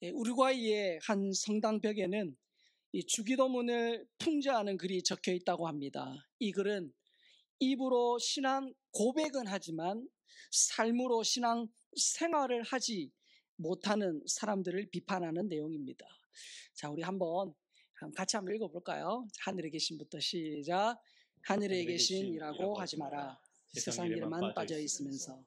우루과이의 한 성당 벽에는 이 주기도문을 풍자하는 글이 적혀 있다고 합니다. 이 글은 입으로 신앙 고백은 하지만 삶으로 신앙 생활을 하지 못하는 사람들을 비판하는 내용입니다. 자, 우리 같이 한번 읽어볼까요? 하늘에 계신부터 시작. 하늘에 계신이라고 하지 마라. 세상 일에만 빠져 있으면서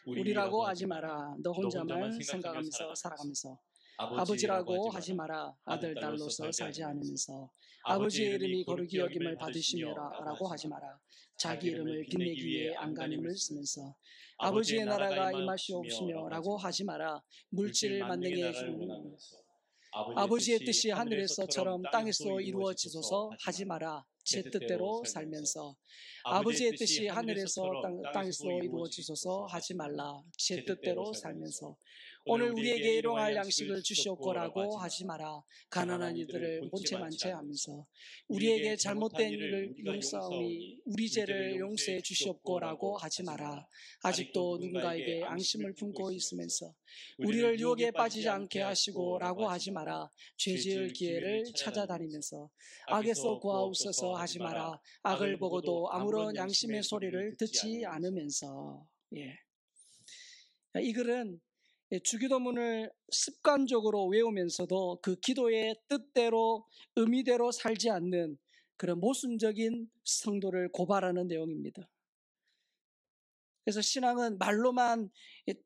우리라고 하지 마라. 너 혼자만 생각하면서 살아가면서 아버지라고 하지 마라. 아들 딸로서 살지 않으면서 아버지의 이름이 거룩히 여김을 받으시며라 라고 하지 마라. 자기 이름을 빛내기 위해 안간힘을 쓰면서 아버지의 나라가 임하시옵시며 라고 하지 마라. 물질을 만들게 해주는 아버지의 뜻이 하늘에서처럼 땅에서 이루어지소서 하지 마라. 제 뜻대로 살면서 아버지의 뜻이 하늘에서 땅에서 이루어지소서 하지 말라. 제 뜻대로 살면서 오늘 우리에게 일용할 양식을 주시옵고라고 하지 마라. 가난한 이들을 본체만체 하면서 우리에게 잘못된 일을 용서하오니 우리 죄를 용서해 주시옵고라고 하지 마라. 아직도 누군가에게 앙심을 품고 있으면서 우리를 유혹에 빠지지 않게 하시고라고 하지 마라. 죄 지을 기회를 찾아다니면서 악에서 구하옵소서 하지 마라. 악을 보고도 아무런 양심의 소리를 듣지 않으면서. 이 글은 주기도문을 습관적으로 외우면서도 그 기도의 뜻대로 의미대로 살지 않는 그런 모순적인 성도를 고발하는 내용입니다. 그래서 신앙은 말로만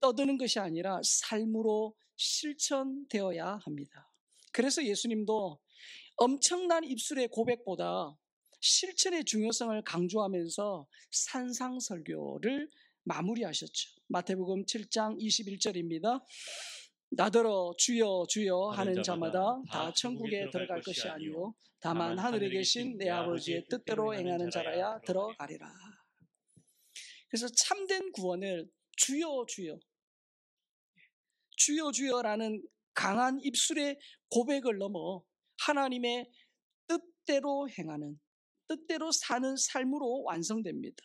떠드는 것이 아니라 삶으로 실천되어야 합니다. 그래서 예수님도 엄청난 입술의 고백보다 실천의 중요성을 강조하면서 산상설교를 마무리하셨죠. 마태복음 7장 21절입니다. 나더러 주여 주여 하는 자마다 다 천국에 들어갈 것이 아니요 다만 하늘에 계신 내 아버지의 뜻대로 행하는 자라야 들어가리라. 그래서 참된 구원을 주여 주여 주여 주여라는 강한 입술의 고백을 넘어 하나님의 뜻대로 행하는, 뜻대로 사는 삶으로 완성됩니다.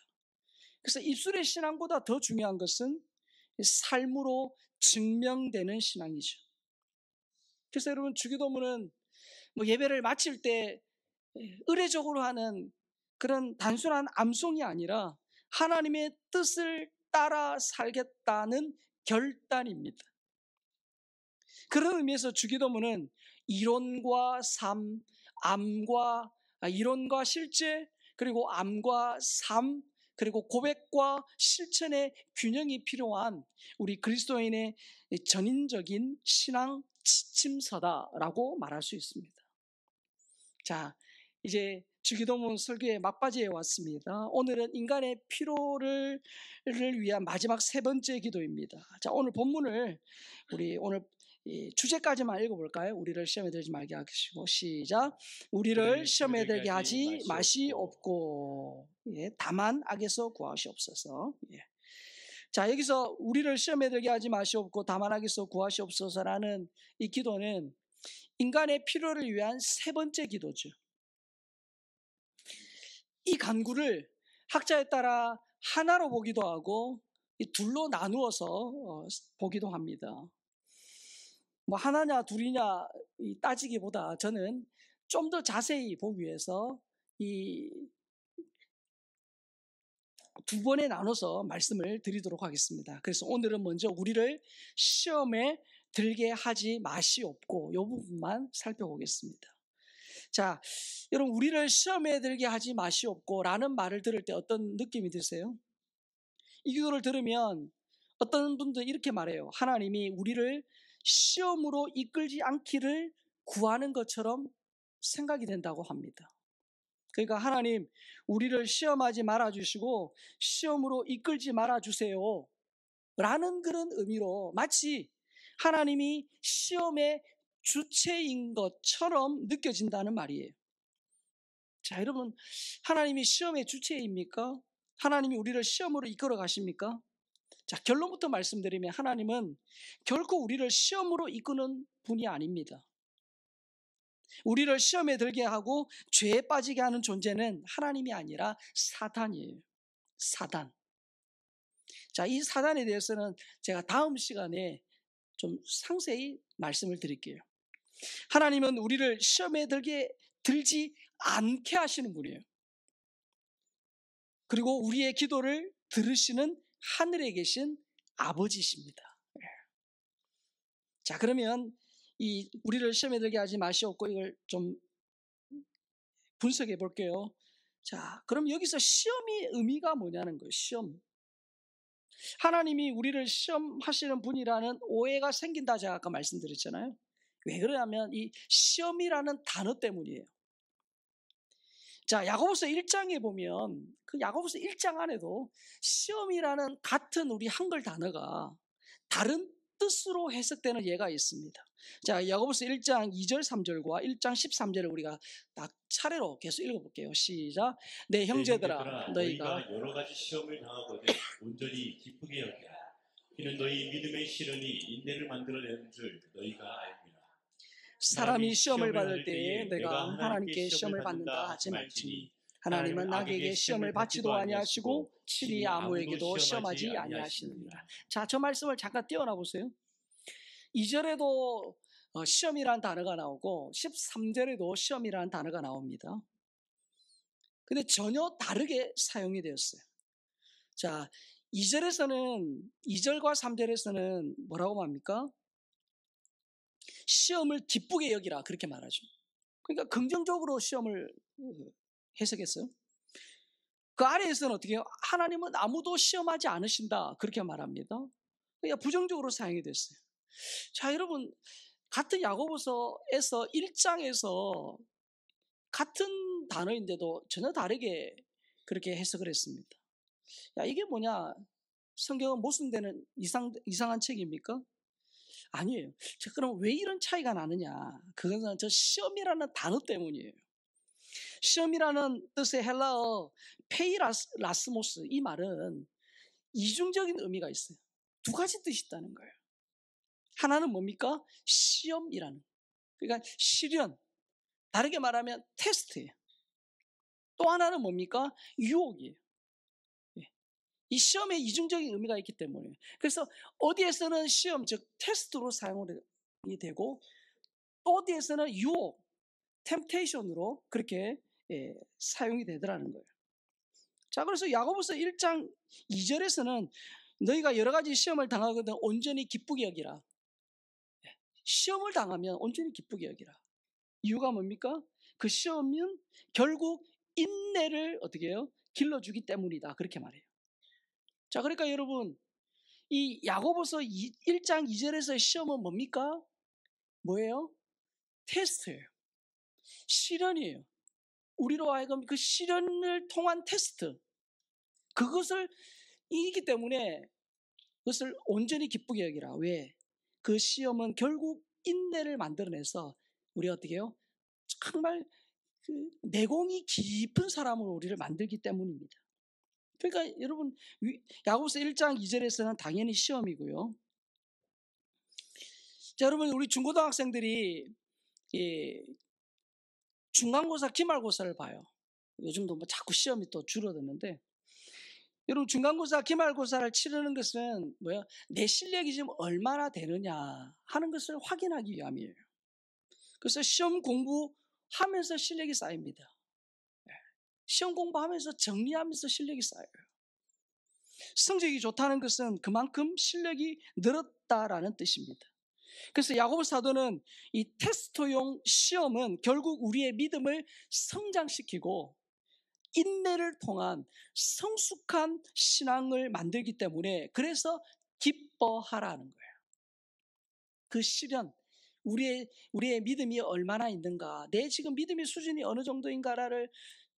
그래서 입술의 신앙보다 더 중요한 것은 삶으로 증명되는 신앙이죠. 그래서 여러분, 주기도문은 예배를 마칠 때 의례적으로 하는 그런 단순한 암송이 아니라 하나님의 뜻을 따라 살겠다는 결단입니다. 그런 의미에서 주기도문은 이론과 삶, 이론과 실제, 그리고 암과 삶, 그리고 고백과 실천의 균형이 필요한 우리 그리스도인의 전인적인 신앙 지침서다라고 말할 수 있습니다. 자, 이제 주기도문 설교의 막바지에 왔습니다. 오늘은 인간의 피로를 위한 마지막 세 번째 기도입니다. 자, 오늘 본문을 우리 오늘 주제까지만 읽어볼까요? 우리를 시험에 들지 말게 하시고 시작. 우리를 시험에 들게 하지 마시옵고 다만 악에서 구하시옵소서. 자, 여기서 우리를 시험에 들게 하지 마시옵고 다만 악에서 구하시옵소서라는 이 기도는 인간의 필요를 위한 세 번째 기도죠. 이 간구를 학자에 따라 하나로 보기도 하고 둘로 나누어서 보기도 합니다. 하나냐 둘이냐 따지기보다 저는 좀 더 자세히 보기 위해서 이 두 번에 나눠서 말씀을 드리도록 하겠습니다. 그래서 오늘은 먼저 우리를 시험에 들게 하지 마시옵고 이 부분만 살펴보겠습니다. 자, 여러분, 우리를 시험에 들게 하지 마시옵고 라는 말을 들을 때 어떤 느낌이 드세요? 이 기도를 들으면 어떤 분들은 이렇게 말해요. 하나님이 우리를 시험으로 이끌지 않기를 구하는 것처럼 생각이 된다고 합니다. 그러니까 하나님, 우리를 시험하지 말아주시고 시험으로 이끌지 말아주세요 라는 그런 의미로 마치 하나님이 시험의 주체인 것처럼 느껴진다는 말이에요. 자, 여러분, 하나님이 시험의 주체입니까? 하나님이 우리를 시험으로 이끌어 가십니까? 자, 결론부터 말씀드리면 하나님은 결코 우리를 시험으로 이끄는 분이 아닙니다. 우리를 시험에 들게 하고 죄에 빠지게 하는 존재는 하나님이 아니라 사단이에요. 사단. 자, 이 사단에 대해서는 제가 다음 시간에 좀 상세히 말씀을 드릴게요. 하나님은 우리를 시험에 들지 않게 하시는 분이에요. 그리고 우리의 기도를 들으시는 하늘에 계신 아버지십니다. 자, 그러면 우리를 시험에 들게 하지 마시옵고 이걸 좀 분석해 볼게요. 자, 그럼 여기서 시험의 의미가 뭐냐는 거예요. 시험. 하나님이 우리를 시험하시는 분이라는 오해가 생긴다 제가 아까 말씀드렸잖아요. 왜 그러냐면 이 시험이라는 단어 때문이에요. 자, 야고보서 1장에 보면 그 야고보서 1장 안에도 시험이라는 같은 우리 한글 단어가 다른 뜻으로 해석되는 예가 있습니다. 자, 야고보서 1장 2절 3절과 1장 13절을 우리가 딱 차례로 계속 읽어볼게요. 시작. 내 형제들아 너희가 여러 가지 시험을 당하거든 온전히 기쁘게 여기라. 이는 너희 믿음의 시련이 인내를 만들어내는 줄 너희가 알미라. 사람이 시험을 받을 때에 내가 하나님께 시험을 받는다 하지 말지니 하나님은 악에게 시험을 받지도 아니하시고 친히 아무에게도 시험하지 아니하시느니라. 자, 저 말씀을 잠깐 띄워놔 보세요. 2절에도 시험이라는 단어가 나오고 13절에도 시험이라는 단어가 나옵니다. 근데 전혀 다르게 사용이 되었어요. 자, 2절과 3절에서는 뭐라고 합니까? 시험을 기쁘게 여기라 그렇게 말하죠. 그러니까 긍정적으로 시험을 해석했어요. 그 아래에서는 어떻게 해요? 하나님은 아무도 시험하지 않으신다 그렇게 말합니다. 그러니까 부정적으로 사용이 됐어요. 자, 여러분, 같은 야고보서에서 1장에서 같은 단어인데도 전혀 다르게 그렇게 해석을 했습니다. 야, 이게 뭐냐? 성경은 모순되는 이상한 책입니까? 아니에요. 자, 그럼 왜 이런 차이가 나느냐? 그것은 저 시험이라는 단어 때문이에요. 시험이라는 뜻의 헬라어 페이라스모스, 이 말은 이중적인 의미가 있어요. 두 가지 뜻이 있다는 거예요. 하나는 뭡니까? 시험이라는, 그러니까 시련, 다르게 말하면 테스트예요. 또 하나는 뭡니까? 유혹이에요. 이 시험에 이중적인 의미가 있기 때문에, 그래서 어디에서는 시험, 즉 테스트로 사용이 되고 또 어디에서는 유혹, 템테이션으로 그렇게 사용이 되더라는 거예요. 자, 그래서 야고보서 1장 2절에서는 너희가 여러 가지 시험을 당하거든 온전히 기쁘게 여기라. 시험을 당하면 온전히 기쁘게 여기라. 이유가 뭡니까? 그 시험은 결국 인내를 어떻게 해요? 길러주기 때문이다 그렇게 말해요. 자, 그러니까 여러분, 이 야고보서 1장 2절에서의 시험은 뭡니까? 뭐예요? 테스트예요. 시련이에요. 우리로 하여금 그 시련을 통한 테스트, 그것을 이기기 때문에 그것을 온전히 기쁘게 여기라. 왜? 그 시험은 결국 인내를 만들어내서 우리 어떻게 해요? 정말 그 내공이 깊은 사람으로 우리를 만들기 때문입니다. 그러니까 여러분, 야고보서 1장 2절에서는 당연히 시험이고요. 자, 여러분, 우리 중고등학생들이 중간고사, 기말고사를 봐요. 요즘도 뭐 자꾸 시험이 또 줄어드는데, 여러분, 중간고사, 기말고사를 치르는 것은 뭐야? 내 실력이 지금 얼마나 되느냐 하는 것을 확인하기 위함이에요. 그래서 시험 공부하면서 실력이 쌓입니다. 시험 공부하면서 정리하면서 실력이 쌓여요. 성적이 좋다는 것은 그만큼 실력이 늘었다라는 뜻입니다. 그래서 야고보 사도는 이 테스트용 시험은 결국 우리의 믿음을 성장시키고 인내를 통한 성숙한 신앙을 만들기 때문에, 그래서 기뻐하라는 거예요. 그 시련, 우리의 믿음이 얼마나 있는가, 내 지금 믿음의 수준이 어느 정도인가를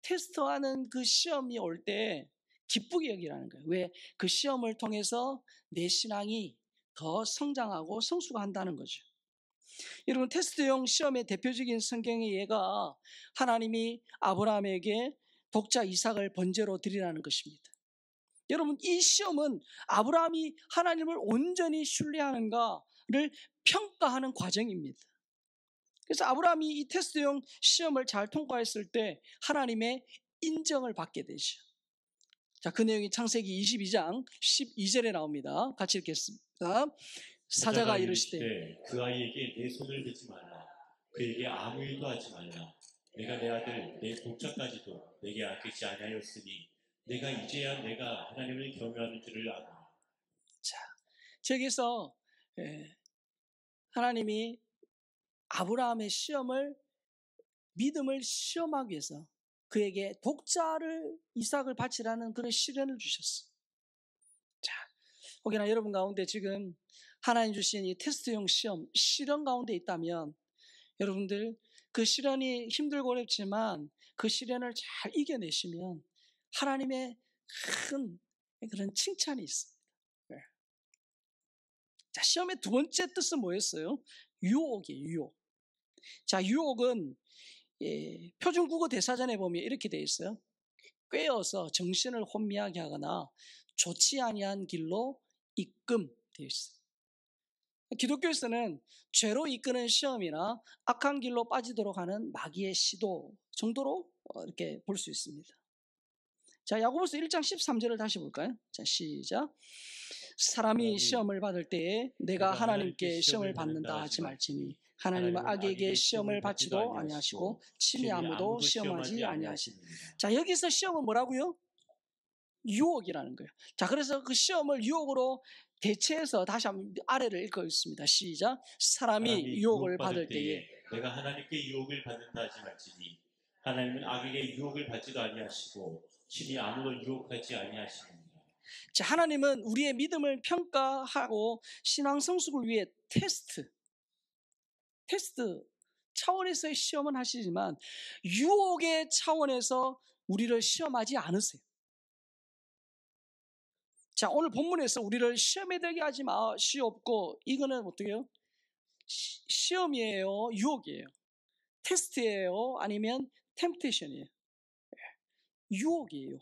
테스트하는 그 시험이 올 때 기쁘게 여기라는 거예요. 왜? 그 시험을 통해서 내 신앙이 더 성장하고 성숙한다는 거죠. 여러분, 테스트용 시험의 대표적인 성경의 예가 하나님이 아브라함에게 독자 이삭을 번제로 드리라는 것입니다. 여러분, 이 시험은 아브라함이 하나님을 온전히 신뢰하는가를 평가하는 과정입니다. 그래서 아브라함이 이 테스트용 시험을 잘 통과했을 때 하나님의 인정을 받게 되죠. 자, 그 내용이 창세기 22장 12절에 나옵니다. 같이 읽겠습니다. 사자가 이르시되 그 아이에게 내 손을 대지 말라. 그에게 아무 일도 하지 말라. 내가 내 아들 내 복자까지도 내게 아끼지 아니하였으니 내가 이제야 내가 하나님을 경외하는 줄을 아노라. 자, 저기서 하나님이 아브라함의 믿음을 시험하기 위해서 그에게 독자를 이삭을 바치라는 그런 시련을 주셨어요. 자, 혹여나 여러분 가운데 지금 하나님 주신 이 테스트용 시련 가운데 있다면 여러분들 그 시련이 힘들고 어렵지만 그 시련을 잘 이겨내시면 하나님의 큰 그런 칭찬이 있습니다. 네. 자, 시험의 두 번째 뜻은 뭐였어요? 유혹이에요, 유혹. 자, 유혹은 표준 국어 대사전에 보면 이렇게 되어 있어요. 꾀어서 정신을 혼미하게 하거나 좋지 아니한 길로 이끔 되어 있어요. 기독교에서는 죄로 이끄는 시험이나 악한 길로 빠지도록 하는 마귀의 시도 정도로 이렇게 볼 수 있습니다. 자, 야고보서 1장 13절을 다시 볼까요? 자, 시작. 사람이 시험을 받을 때에 내가 하나님께 시험을 받는다 하지 말지니 하나님은 악에게 시험을 받지도 아니하시고 친히 아무도 시험하지 아니하십니다. 자, 여기서 시험은 뭐라고요? 유혹이라는 거예요. 자, 그래서 그 시험을 유혹으로 대체해서 다시 한번 아래를 읽겠습니다. 시작. 사람이 유혹을 받을 때에 내가 하나님께 유혹을 받는다 하지 말지니 하나님은 악에게 유혹을 받지도 아니하시고 친히 아무도 유혹하지 아니하십니다. 자, 하나님은 우리의 믿음을 평가하고 신앙 성숙을 위해 테스트 차원에서의 시험은 하시지만 유혹의 차원에서 우리를 시험하지 않으세요. 자, 오늘 본문에서 우리를 시험에 들게 하지 마시옵고, 이거는 어떻게 해요? 시험이에요? 유혹이에요? 테스트예요? 아니면 템프테이션이에요? 유혹이에요.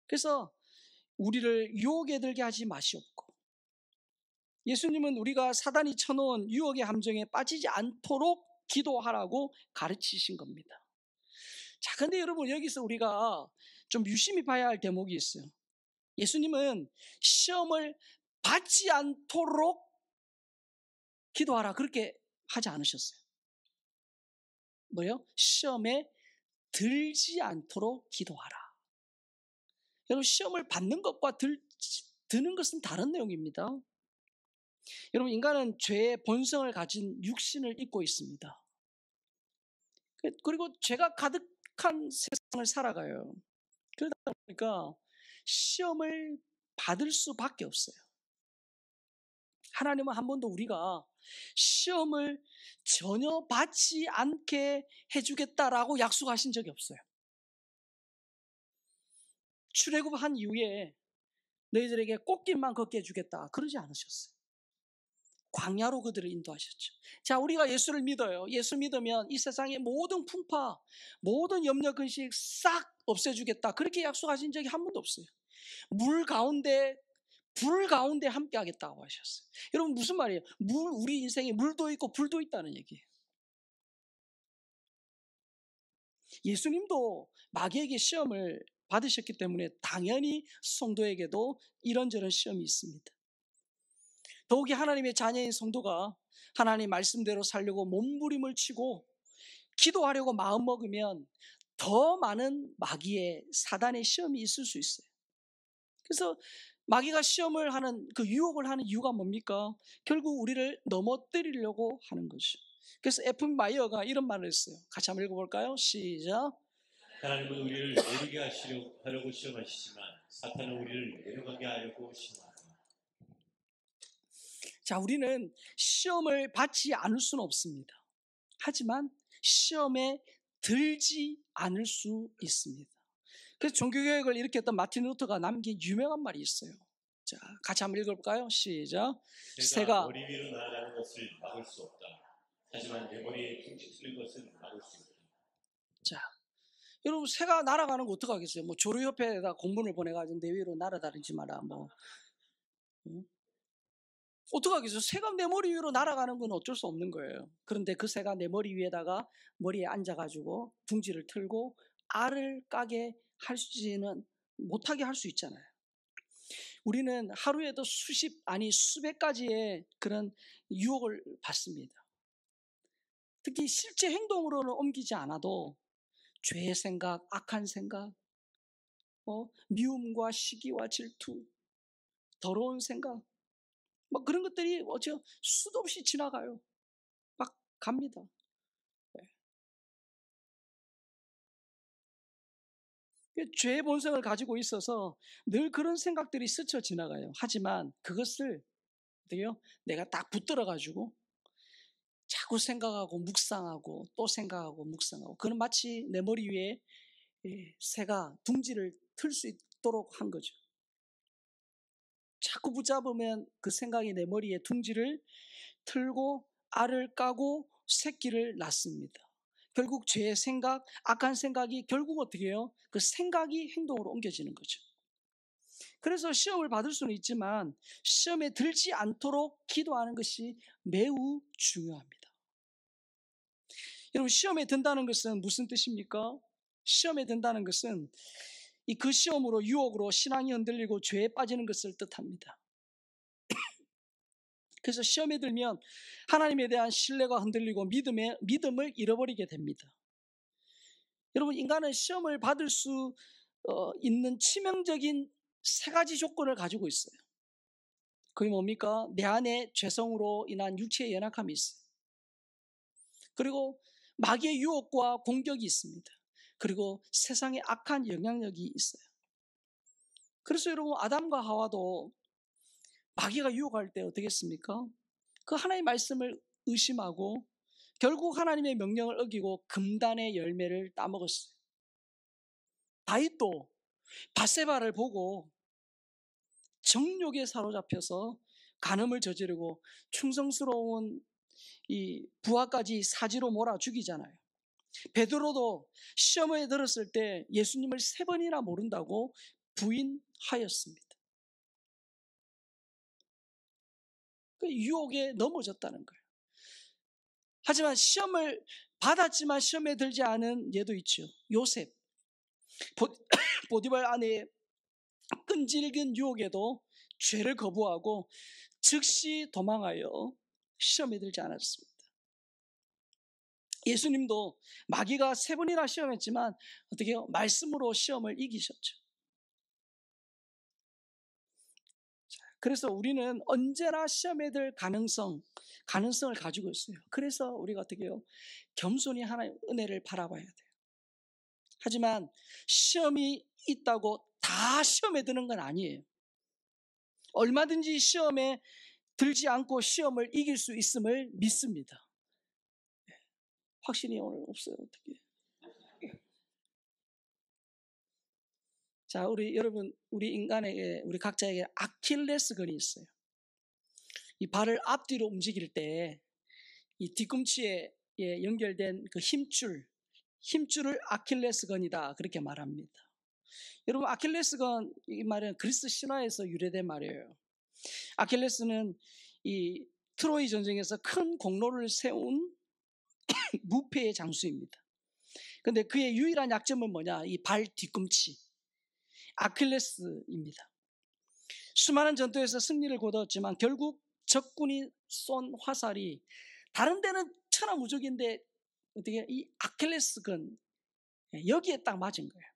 그래서 우리를 유혹에 들게 하지 마시옵고, 예수님은 우리가 사단이 쳐놓은 유혹의 함정에 빠지지 않도록 기도하라고 가르치신 겁니다. 자, 근데 여러분 여기서 우리가 좀 유심히 봐야 할 대목이 있어요. 예수님은 시험을 받지 않도록 기도하라 그렇게 하지 않으셨어요. 뭐요? 시험에 들지 않도록 기도하라. 여러분 시험을 받는 것과 드는 것은 다른 내용입니다. 여러분 인간은 죄의 본성을 가진 육신을 입고 있습니다. 그리고 죄가 가득한 세상을 살아가요. 그러다 보니까 시험을 받을 수밖에 없어요. 하나님은 한 번도 우리가 시험을 전혀 받지 않게 해주겠다라고 약속하신 적이 없어요. 출애굽한 이후에 너희들에게 꽃길만 걷게 해주겠다 그러지 않으셨어요. 광야로 그들을 인도하셨죠. 자, 우리가 예수를 믿어요. 예수 믿으면 이 세상의 모든 풍파, 모든 염려 근심 싹 없애주겠다 그렇게 약속하신 적이 한 번도 없어요. 불 가운데 함께 하겠다고 하셨어요. 여러분 무슨 말이에요? 우리 인생에 물도 있고 불도 있다는 얘기예요. 예수님도 마귀에게 시험을 받으셨기 때문에 당연히 성도에게도 이런저런 시험이 있습니다. 더욱이 하나님의 자녀인 성도가 하나님 말씀대로 살려고 몸부림을 치고 기도하려고 마음먹으면 더 많은 마귀의 사단의 시험이 있을 수 있어요. 그래서 마귀가 시험을 하는 그 유혹을 하는 이유가 뭡니까? 결국 우리를 넘어뜨리려고 하는 거죠. 그래서 F.M. 마이어가 이런 말을 했어요. 같이 한번 읽어볼까요? 시작. 하나님은 우리를 오르게 하려고 시험하시지만 사탄은 우리를 내려가게 하려고 시험합니다. 자, 우리는 시험을 받지 않을 수는 없습니다. 하지만 시험에 들지 않을 수 있습니다. 그래서 종교개혁을 일으켰던 마틴 루터가 남긴 유명한 말이 있어요. 자, 같이 한번 읽어볼까요? 시작. 새가 머리 위로 날아가는 것을 막을 수 없다. 하지만 내 머리에 둥지 틀린 것은 막을 수 있다. 자, 여러분 새가 날아가는 거 어떡하겠어요? 뭐 조류협회에다 공문을 보내가지고 내 위로 날아다니지 마라. 어떡하겠어요? 새가 내 머리 위로 날아가는 건 어쩔 수 없는 거예요. 그런데 그 새가 내 머리 위에다가 머리에 앉아가지고 둥지를 틀고 알을 까게 할지는 못하게 할 수 있잖아요. 우리는 하루에도 수십 아니 수백 가지의 그런 유혹을 받습니다. 특히 실제 행동으로는 옮기지 않아도 죄의 생각, 악한 생각, 미움과 시기와 질투, 더러운 생각, 뭐 그런 것들이 수도 없이 지나가요. 막 갑니다. 죄의 본성을 가지고 있어서 늘 그런 생각들이 스쳐 지나가요. 하지만 그것을 어떻게요? 내가 딱 붙들어 가지고 자꾸 생각하고 묵상하고 또 생각하고 묵상하고, 그는 마치 내 머리 위에 새가 둥지를 틀 수 있도록 한 거죠. 자꾸 붙잡으면 그 생각이 내 머리에 둥지를 틀고 알을 까고 새끼를 낳습니다. 결국 죄의 생각, 악한 생각이 결국 어떻게 해요? 그 생각이 행동으로 옮겨지는 거죠. 그래서 시험을 받을 수는 있지만 시험에 들지 않도록 기도하는 것이 매우 중요합니다. 여러분, 시험에 든다는 것은 무슨 뜻입니까? 시험에 든다는 것은 그 시험으로 유혹으로 신앙이 흔들리고 죄에 빠지는 것을 뜻합니다. 그래서 시험에 들면 하나님에 대한 신뢰가 흔들리고 믿음을 잃어버리게 됩니다. 여러분, 인간은 시험을 받을 수 있는 치명적인 세 가지 조건을 가지고 있어요. 그게 뭡니까? 내 안에 죄성으로 인한 육체의 연약함이 있어요. 그리고 마귀의 유혹과 공격이 있습니다. 그리고 세상의 악한 영향력이 있어요. 그래서 여러분, 아담과 하와도 마귀가 유혹할 때 어떻게 했습니까? 그 하나님의 말씀을 의심하고 결국 하나님의 명령을 어기고 금단의 열매를 따먹었어요. 다윗도 바세바를 보고 정욕에 사로잡혀서 간음을 저지르고 충성스러운 이 부하까지 사지로 몰아 죽이잖아요. 베드로도 시험에 들었을 때 예수님을 3번이나 모른다고 부인하였습니다. 그 유혹에 넘어졌다는 거예요. 하지만 시험을 받았지만 시험에 들지 않은 얘도 있죠. 요셉. 보디발 아내의 끈질긴 유혹에도 죄를 거부하고 즉시 도망하여 시험에 들지 않았습니다. 예수님도 마귀가 3번이나 시험했지만 어떻게 해요? 말씀으로 시험을 이기셨죠. 그래서 우리는 언제나 시험에 들 가능성을 가지고 있어요. 그래서 우리가 어떻게 해요? 겸손히 하나님의 은혜를 바라봐야 돼요. 하지만 시험이 있다고 다 시험에 드는 건 아니에요. 얼마든지 시험에 들지 않고 시험을 이길 수 있음을 믿습니다. 확신이 오늘 없어요. 어떻게? 자, 여러분, 우리 인간에게, 우리 각자에게 아킬레스건이 있어요. 이 발을 앞뒤로 움직일 때 이 뒤꿈치에 연결된 그 힘줄을 아킬레스건이다, 그렇게 말합니다. 여러분, 아킬레스건 이 말은 그리스 신화에서 유래된 말이에요. 아킬레스는 이 트로이 전쟁에서 큰 공로를 세운 무패의 장수입니다. 그런데 그의 유일한 약점은 뭐냐? 이 발 뒤꿈치 아킬레스입니다. 수많은 전투에서 승리를 거두었지만 결국 적군이 쏜 화살이 다른 데는 천하무적인데 어떻게 이 아킬레스건 여기에 딱 맞은 거예요.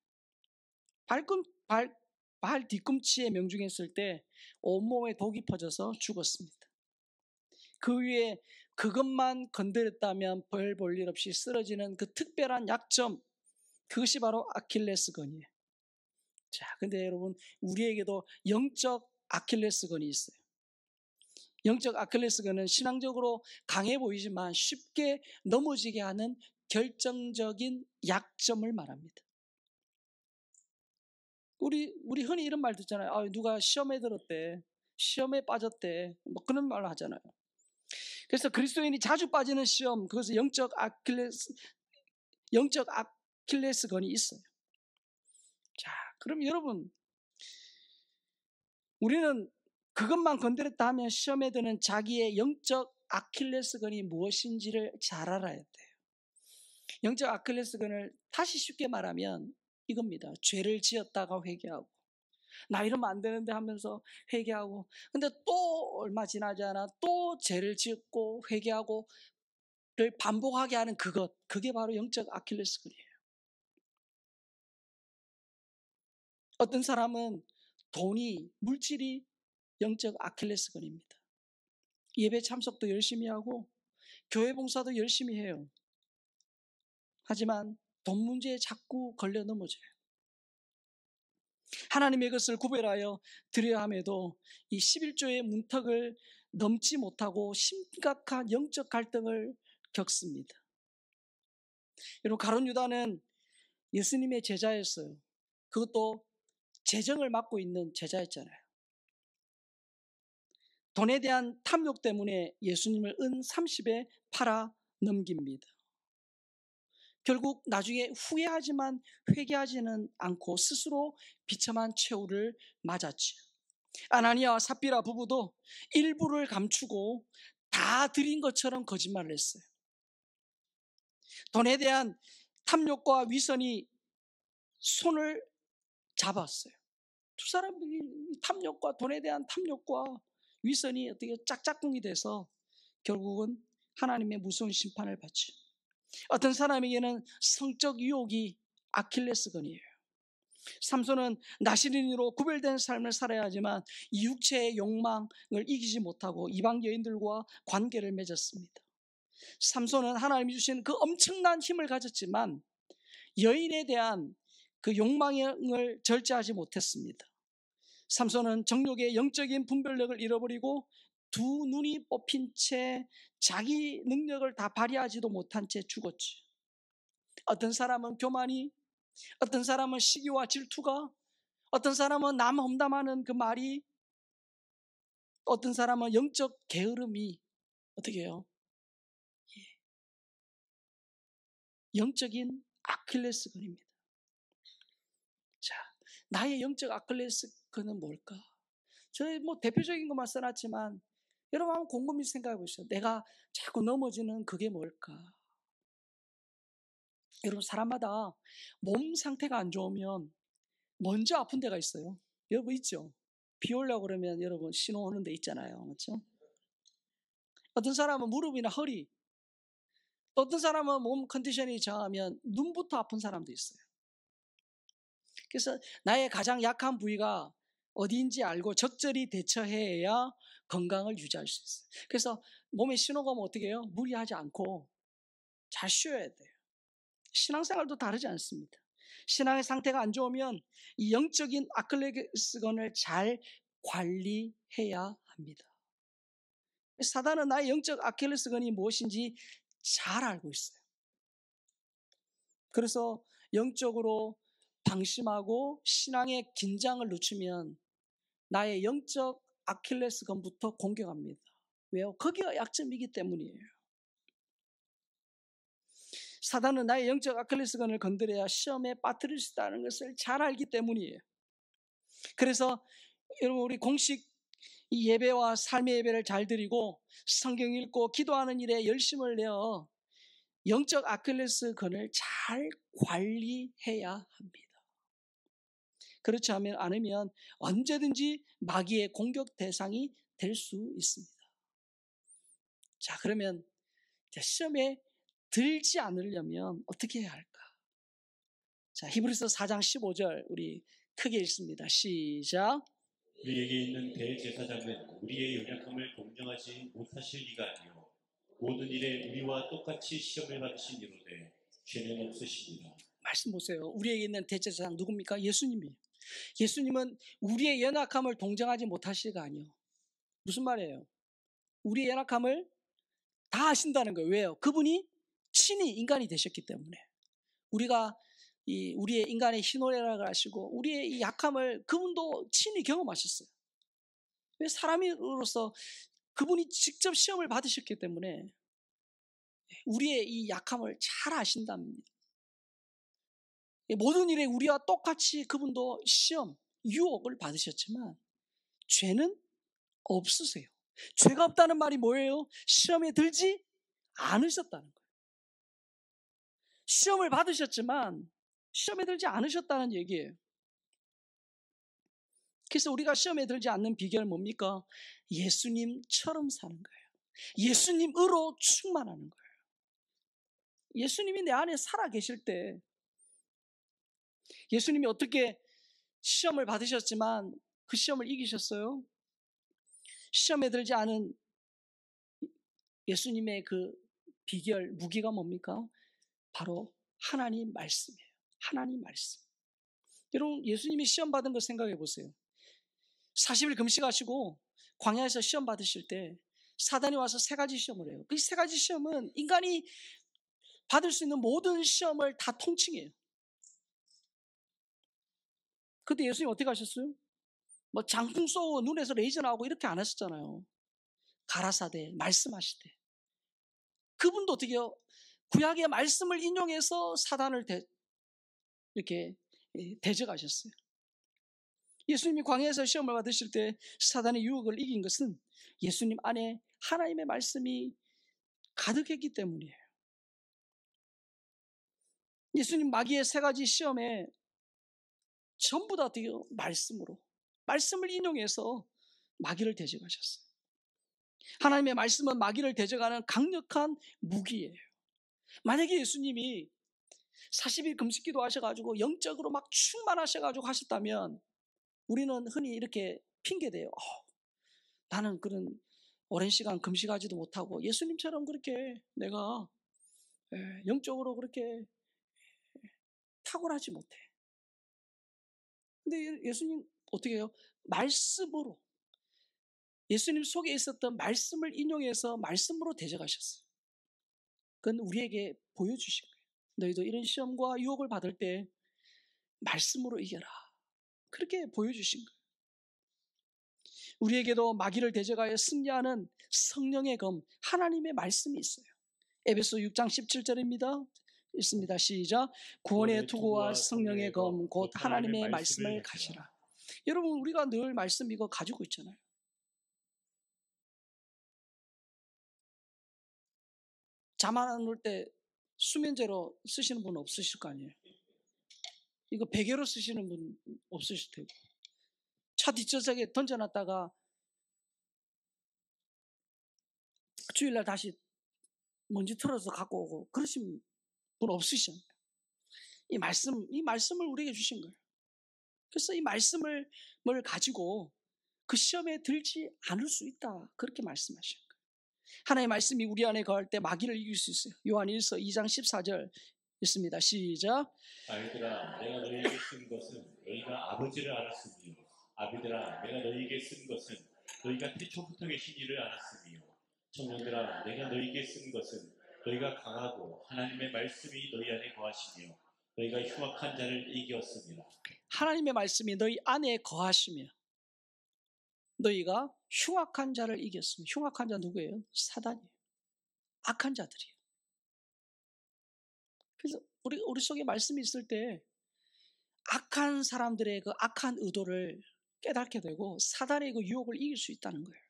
발 뒤꿈치에 명중했을 때 온몸에 독이 퍼져서 죽었습니다. 그 위에 그것만 건드렸다면 벌 볼 일 없이 쓰러지는 그 특별한 약점, 그것이 바로 아킬레스건이에요. 자, 근데 여러분, 우리에게도 영적 아킬레스건이 있어요. 영적 아킬레스건은 신앙적으로 강해 보이지만 쉽게 넘어지게 하는 결정적인 약점을 말합니다. 우리 흔히 이런 말 듣잖아요. 누가 시험에 들었대, 시험에 빠졌대, 뭐 그런 말을 하잖아요. 그래서 그리스도인이 자주 빠지는 시험, 그것은 영적 아킬레스건이 있어요. 자, 그럼 여러분, 우리는 그것만 건드렸다 하면 시험에 드는 자기의 영적 아킬레스건이 무엇인지를 잘 알아야 돼요. 영적 아킬레스건을 다시 쉽게 말하면 이겁니다. 죄를 지었다가 회개하고, 나 이러면 안 되는데 하면서 회개하고, 근데 또 얼마 지나지 않아 또 죄를 짓고 회개하고 를 반복하게 하는 그게 바로 영적 아킬레스건이에요. 어떤 사람은 돈이, 물질이 영적 아킬레스건입니다. 예배 참석도 열심히 하고 교회 봉사도 열심히 해요. 하지만 돈 문제에 자꾸 걸려 넘어져요. 하나님의 것을 구별하여 드려야 함에도 이 11조의 문턱을 넘지 못하고 심각한 영적 갈등을 겪습니다. 여러분, 가룟 유다는 예수님의 제자였어요. 그것도 재정을 맡고 있는 제자였잖아요. 돈에 대한 탐욕 때문에 예수님을 은 30에 팔아 넘깁니다. 결국 나중에 후회하지만 회개하지는 않고 스스로 비참한 최후를 맞았죠. 아나니아와 삽비라 부부도 일부를 감추고 다 드린 것처럼 거짓말을 했어요. 돈에 대한 탐욕과 위선이 손을 잡았어요. 두 사람이 탐욕과 돈에 대한 탐욕과 위선이 어떻게 짝짝꿍이 돼서 결국은 하나님의 무서운 심판을 받죠. 어떤 사람에게는 성적 유혹이 아킬레스건이에요. 삼손은 나시린으로 구별된 삶을 살아야 하지만 이 육체의 욕망을 이기지 못하고 이방 여인들과 관계를 맺었습니다. 삼손은 하나님이 주신 그 엄청난 힘을 가졌지만 여인에 대한 그 욕망을 절제하지 못했습니다. 삼손은 정욕의 영적인 분별력을 잃어버리고 두 눈이 뽑힌 채 자기 능력을 다 발휘하지도 못한 채 죽었지. 어떤 사람은 교만이, 어떤 사람은 시기와 질투가, 어떤 사람은 남 험담하는 그 말이, 어떤 사람은 영적 게으름이 어떻게 해요? 영적인 아킬레스건입니다. 자, 나의 영적 아킬레스건은 뭘까? 저희 대표적인 것만 써놨지만 여러분 한번 곰곰이 생각해 보시죠. 내가 자꾸 넘어지는 그게 뭘까? 여러분, 사람마다 몸 상태가 안 좋으면 먼저 아픈 데가 있어요. 여러분 있죠? 비 오려고 그러면 여러분 신호 오는 데 있잖아요. 그렇죠? 어떤 사람은 무릎이나 허리, 또 어떤 사람은 몸 컨디션이 저하면 눈부터 아픈 사람도 있어요. 그래서 나의 가장 약한 부위가 어디인지 알고 적절히 대처해야 건강을 유지할 수 있어요. 그래서 몸에 신호가 오면 어떻게 해요? 무리하지 않고 잘 쉬어야 돼요. 신앙생활도 다르지 않습니다. 신앙의 상태가 안 좋으면 이 영적인 아킬레스건을 잘 관리해야 합니다. 사단은 나의 영적 아킬레스건이 무엇인지 잘 알고 있어요. 그래서 영적으로 방심하고 신앙의 긴장을 늦추면 나의 영적 아킬레스건부터 공격합니다. 왜요? 거기가 약점이기 때문이에요. 사단은 나의 영적 아킬레스건을 건드려야 시험에 빠뜨릴 수 있다는 것을 잘 알기 때문이에요. 그래서 여러분, 우리 공식 이 예배와 삶의 예배를 잘 드리고 성경 읽고 기도하는 일에 열심을 내어 영적 아킬레스건을 잘 관리해야 합니다. 그렇지 않으면 언제든지 마귀의 공격 대상이 될 수 있습니다. 자, 그러면 시험에 들지 않으려면 어떻게 해야 할까? 자, 히브리서 4장 15절 우리 크게 읽습니다. 시작. 우리에게 있는 대제사장은 우리의 연약함을 동정하지 못하실 리가 아니요 모든 일에 우리와 똑같이 시험을 받으신 이로되 죄는 없으시니라. 말씀 보세요. 우리에게 있는 대제사장 누굽니까? 예수님이에요. 예수님은 우리의 연약함을 동정하지 못하시가 아니요. 무슨 말이에요? 우리의 연약함을 다 아신다는 거예요. 왜요? 그분이 친히 인간이 되셨기 때문에. 우리가 우리의 인간의 희노애락을 하시고 우리의 이 약함을 그분도 친히 경험하셨어요. 왜? 사람으로서 그분이 직접 시험을 받으셨기 때문에 우리의 이 약함을 잘 아신답니다. 모든 일에 우리와 똑같이 그분도 시험, 유혹을 받으셨지만 죄는 없으세요. 죄가 없다는 말이 뭐예요? 시험에 들지 않으셨다는 거예요. 시험을 받으셨지만 시험에 들지 않으셨다는 얘기예요. 그래서 우리가 시험에 들지 않는 비결 뭡니까? 예수님처럼 사는 거예요. 예수님으로 충만하는 거예요. 예수님이 내 안에 살아 계실 때, 예수님이 어떻게 시험을 받으셨지만 그 시험을 이기셨어요? 시험에 들지 않은 예수님의 그 비결, 무기가 뭡니까? 바로 하나님 말씀이에요. 하나님 말씀. 여러분, 예수님이 시험 받은 거 생각해 보세요. 40일 금식하시고 광야에서 시험 받으실 때 사단이 와서 세 가지 시험을 해요. 그 세 가지 시험은 인간이 받을 수 있는 모든 시험을 다 통칭해요. 그때 예수님 어떻게 하셨어요? 뭐 장풍 쏘고 눈에서 레이저 나오고 이렇게 안 하셨잖아요. 가라사대 말씀하시되. 그분도 어떻게 해요? 구약의 말씀을 인용해서 사단을 이렇게 대적하셨어요. 예수님이 광야에서 시험을 받으실 때 사단의 유혹을 이긴 것은 예수님 안에 하나님의 말씀이 가득했기 때문이에요. 예수님 마귀의 세 가지 시험에 전부 다 어떻게 말씀으로, 말씀을 인용해서 마귀를 대적하셨어요. 하나님의 말씀은 마귀를 대적하는 강력한 무기예요. 만약에 예수님이 40일 금식기도 하셔가지고 영적으로 막 충만하셔가지고 하셨다면 우리는 흔히 이렇게 핑계대요. 나는 그런 오랜 시간 금식하지도 못하고 예수님처럼 그렇게 내가 영적으로 그렇게 탁월하지 못해. 근데 예수님 어떻게 해요? 말씀으로, 예수님 속에 있었던 말씀을 인용해서 말씀으로 대적하셨어요. 그건 우리에게 보여주신 거예요. 너희도 이런 시험과 유혹을 받을 때 말씀으로 이겨라. 그렇게 보여주신 거예요. 우리에게도 마귀를 대적하여 승리하는 성령의 검, 하나님의 말씀이 있어요. 에베소 6장 17절입니다. 있습니다. 시작. 구원의 투구와 성령의 검, 곧 하나님의 말씀을 가지라. 여러분, 우리가 늘 말씀 이거 가지고 있잖아요. 잠 안 올 때 수면제로 쓰시는 분 없으실 거 아니에요. 이거 베개로 쓰시는 분 없으실 테고, 차 뒷좌석에 던져놨다가 주일날 다시 먼지 털어서 갖고 오고 그러신 분 없으시잖아요. 이 말씀을 우리에게 주신 거예요. 그래서 이 말씀을 가지고 그 시험에 들지 않을 수 있다. 그렇게 말씀하시는 거예요. 하나님의 말씀이 우리 안에 거할 때 마귀를 이길 수 있어요. 요한 1서 2장 14절 있습니다. 시작. 아이들아, 내가 너희에게 쓴 것은 너희가 아버지를 알았으며, 아비들아, 내가 너희에게 쓴 것은 너희가 태초부터 계신 이를 알았으며, 청년들아, 내가 너희에게 쓴 것은 너희가 강하고 하나님의 말씀이 너희 안에 거하시며 너희가 흉악한 자를 이겼습니다. 하나님의 말씀이 너희 안에 거하시며 너희가 흉악한 자를 이겼으며, 흉악한 자 누구예요? 사단이에요. 악한 자들이에요. 그래서 우리 속에 말씀이 있을 때 악한 사람들의 그 악한 의도를 깨닫게 되고 사단의 그 유혹을 이길 수 있다는 거예요.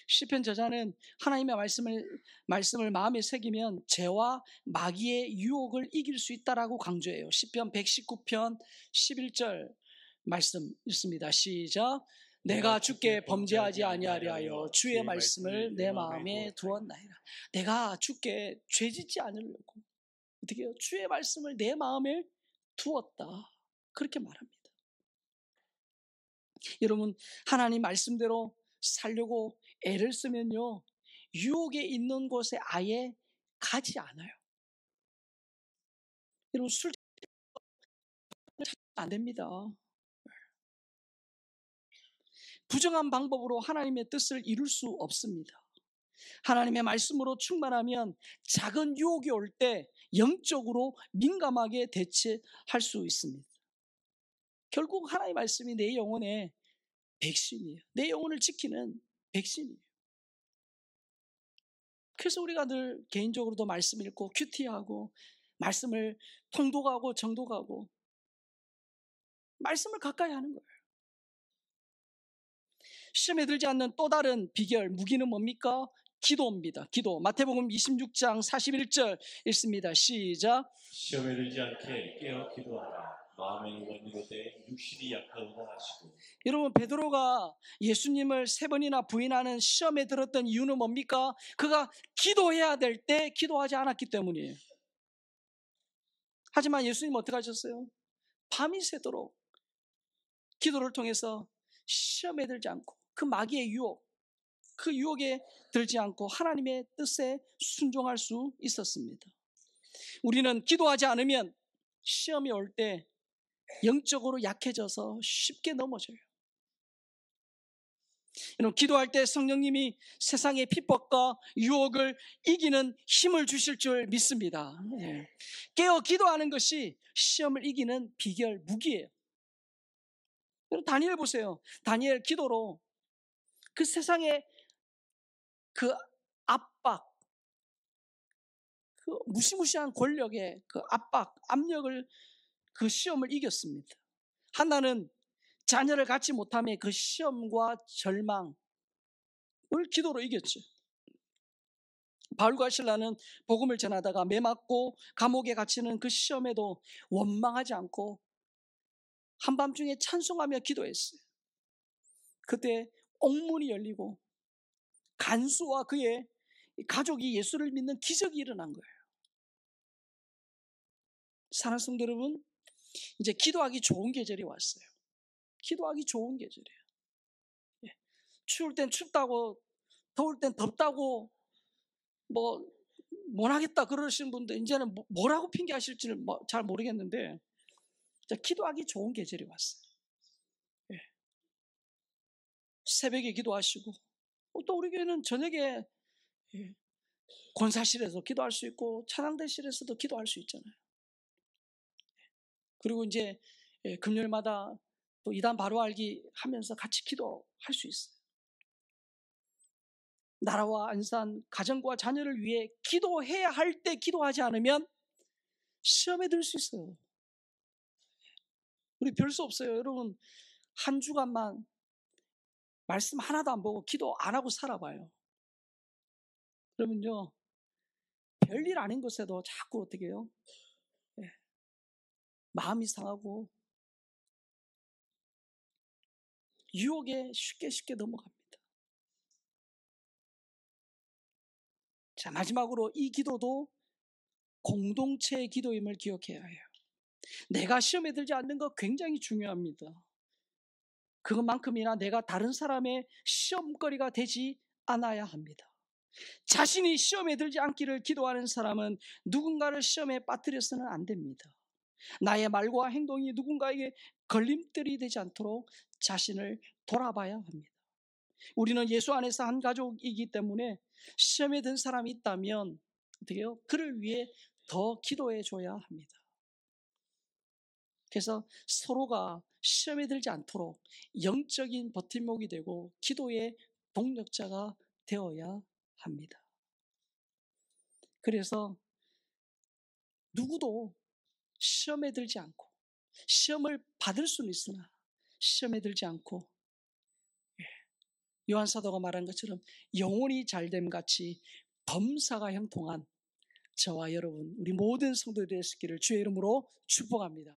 시편 저자는 하나님의 말씀을 마음에 새기면 죄와 마귀의 유혹을 이길 수 있다라고 강조해요. 시편 119편 11절 말씀 읽습니다. 시작. 내가 주께 범죄하지 아니하려 주의 말씀을 내 마음에 두었나이다. 내가 주께 죄짓지 않으려고 어떻게 해요? 주의 말씀을 내 마음에 두었다. 그렇게 말합니다. 여러분, 하나님 말씀대로 살려고 애를 쓰면요, 유혹에 있는 곳에 아예 가지 않아요. 여러분, 술 안 됩니다. 부정한 방법으로 하나님의 뜻을 이룰 수 없습니다. 하나님의 말씀으로 충만하면 작은 유혹이 올 때 영적으로 민감하게 대처할 수 있습니다. 결국 하나님의 말씀이 내 영혼의 백신이에요. 내 영혼을 지키는 백신이에요. 그래서 우리가 늘 개인적으로도 말씀 읽고 큐티하고 말씀을 통독하고 정독하고 말씀을 가까이 하는 거예요. 시험에 들지 않는 또 다른 비결, 무기는 뭡니까? 기도입니다. 기도. 마태복음 26장 41절 읽습니다. 시작. 시험에 들지 않게 깨어 기도하라. 마음에는 원이로되 육신이 약하구나 하시고. 여러분, 베드로가 예수님을 3번이나 부인하는 시험에 들었던 이유는 뭡니까? 그가 기도해야 될 때 기도하지 않았기 때문이에요. 하지만 예수님 어떻게 하셨어요? 밤이 새도록 기도를 통해서 시험에 들지 않고 그 마귀의 유혹, 그 유혹에 들지 않고 하나님의 뜻에 순종할 수 있었습니다. 우리는 기도하지 않으면 시험이 올 때 영적으로 약해져서 쉽게 넘어져요. 여러분, 기도할 때 성령님이 세상의 핍박과 유혹을 이기는 힘을 주실 줄 믿습니다. 깨어 기도하는 것이 시험을 이기는 비결, 무기예요. 여러분, 다니엘 보세요. 다니엘 기도로 그 세상의 그 압박, 그 무시무시한 권력의 그 압박, 압력을, 그 시험을 이겼습니다. 한나는 자녀를 갖지 못함에 그 시험과 절망을 기도로 이겼죠. 바울과 실라는 복음을 전하다가 매맞고 감옥에 갇히는 그 시험에도 원망하지 않고 한밤중에 찬송하며 기도했어요. 그때 옥문이 열리고 간수와 그의 가족이 예수를 믿는 기적이 일어난 거예요. 사랑하는 성도 여러분, 이제 기도하기 좋은 계절이 왔어요. 기도하기 좋은 계절이에요. 추울 땐 춥다고, 더울 땐 덥다고, 못 하겠다 그러시는 분들 이제는 뭐라고 핑계하실지는 잘 모르겠는데, 기도하기 좋은 계절이 왔어요. 새벽에 기도하시고, 또 우리 교회는 저녁에 권사실에서 기도할 수 있고 찬양대실에서도 기도할 수 있잖아요. 그리고 이제 금요일마다 또 이단 바로 알기 하면서 같이 기도할 수 있어요. 나라와 안산, 가정과 자녀를 위해 기도해야 할 때 기도하지 않으면 시험에 들 수 있어요. 우리 별 수 없어요. 여러분, 한 주간만 말씀 하나도 안 보고 기도 안 하고 살아봐요. 그러면요, 별일 아닌 것에도 자꾸 어떻게 해요? 마음이 상하고 유혹에 쉽게 넘어갑니다. 자, 마지막으로 이 기도도 공동체의 기도임을 기억해야 해요. 내가 시험에 들지 않는 거 굉장히 중요합니다. 그것만큼이나 내가 다른 사람의 시험거리가 되지 않아야 합니다. 자신이 시험에 들지 않기를 기도하는 사람은 누군가를 시험에 빠뜨려서는 안 됩니다. 나의 말과 행동이 누군가에게 걸림돌이 되지 않도록 자신을 돌아봐야 합니다. 우리는 예수 안에서 한 가족이기 때문에 시험에 든 사람이 있다면 어떻게 해요? 그를 위해 더 기도해 줘야 합니다. 그래서 서로가 시험에 들지 않도록 영적인 버팀목이 되고 기도의 동력자가 되어야 합니다. 그래서 누구도 시험에 들지 않고, 시험을 받을 수는 있으나 시험에 들지 않고, 요한 사도가 말한 것처럼 영혼이 잘됨 같이 범사가 형통한 저와 여러분, 우리 모든 성도들이 되시기를 주의 이름으로 축복합니다.